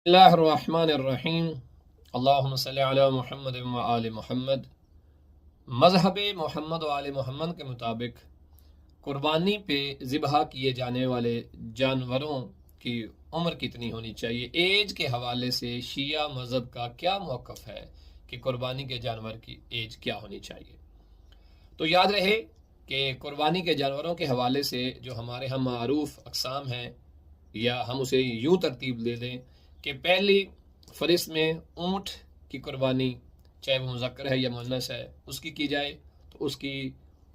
बिस्मिल्लाहिर्रहमानिर्रहीम। अल्लाहुम्मा सल्लि अला मुहम्मद व आले मुहम्मद। मज़हब मोहम्मद व आले मोहम्मद के मुताबिक कुर्बानी पे ज़िबहा किए जाने वाले जानवरों की उम्र कितनी होनी चाहिए, एज के हवाले से शिया मज़हब का क्या मौक़िफ़ है कि कुर्बानी के जानवर की एज क्या होनी चाहिए। तो याद रहे कि कुर्बानी के जानवरों के हवाले से जो हमारे यहाँ मारूफ़ अक़साम हैं, या हम उसे यूँ तरतीब दे दें कि पहली फ़हरिस्त में ऊँट की कुर्बानी, चाहे वो मुज़क्कर है या मुअन्नस है, उसकी की जाए। तो उसकी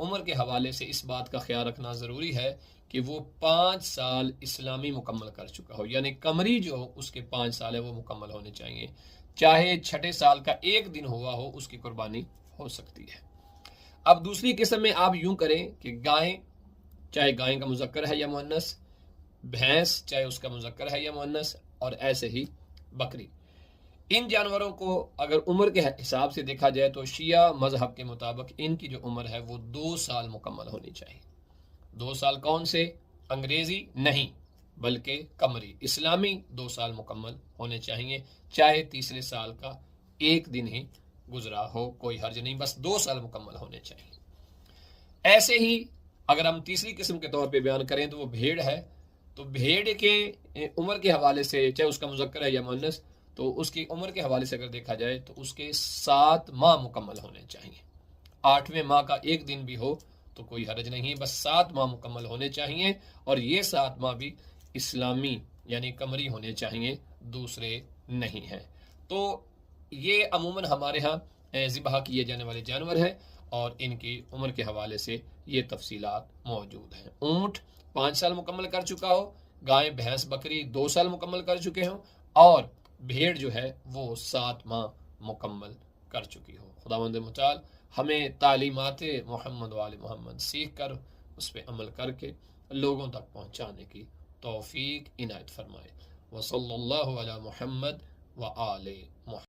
उम्र के हवाले से इस बात का ख्याल रखना ज़रूरी है कि वो 5 साल इस्लामी मुकम्मल कर चुका हो, यानी कमरी जो उसके 5 साल है वो मुकम्मल होने चाहिए। चाहे छठे साल का एक दिन हुआ हो, उसकी कुर्बानी हो सकती है। अब दूसरी किस्म में आप यूँ करें कि गाय, चाहे गाय का मुज़क्कर है या मुअन्नस, भैंस चाहे उसका मुज़क्कर है या मुअन्नस, और ऐसे ही बकरी। इन जानवरों को अगर उम्र के हिसाब से देखा जाए तो शिया मज़हब के मुताबिक इनकी जो उम्र है वो 2 साल मुकम्मल होनी चाहिए। 2 साल कौन से? अंग्रेज़ी नहीं, बल्कि कमरी इस्लामी 2 साल मुकम्मल होने चाहिए। चाहे तीसरे साल का एक दिन ही गुजरा हो, कोई हर्ज नहीं, बस 2 साल मुकम्मल होने चाहिए। ऐसे ही अगर हम तीसरी किस्म के तौर पे बयान करें तो वो भेड़ है। तो भेड़ के उम्र के हवाले से, चाहे उसका मुज़क्कर है या मुअन्नस, तो उसकी उम्र के हवाले से अगर देखा जाए तो उसके 7 माह मुकम्मल होने चाहिए। 8वें माह का एक दिन भी हो तो कोई हर्ज नहीं है, बस 7 माह मुकम्मल होने चाहिए। और ये 7 माह भी इस्लामी यानी कमरी होने चाहिए, दूसरे नहीं हैं। तो ये अमूमन हमारे यहाँ ज़िबहा किए जाने वाले जानवर हैं और इनकी उम्र के हवाले से ये तफसीलात मौजूद हैं। ऊँट 5 साल मुकम्मल कर चुका हो, गाय भैंस बकरी 2 साल मुकम्मल कर चुके हों, और भेड़ जो है वो 7 माह मुकम्मल कर चुकी हो। खुदावंद मुताल हमें तालीमात मोहम्मद वाले मोहम्मद सीख कर उस पर अमल करके लोगों तक पहुँचाने की तौफीक इनायत फरमाए। वसल्लल्लाहु अला मुहम्मद व आले मुहम्मद।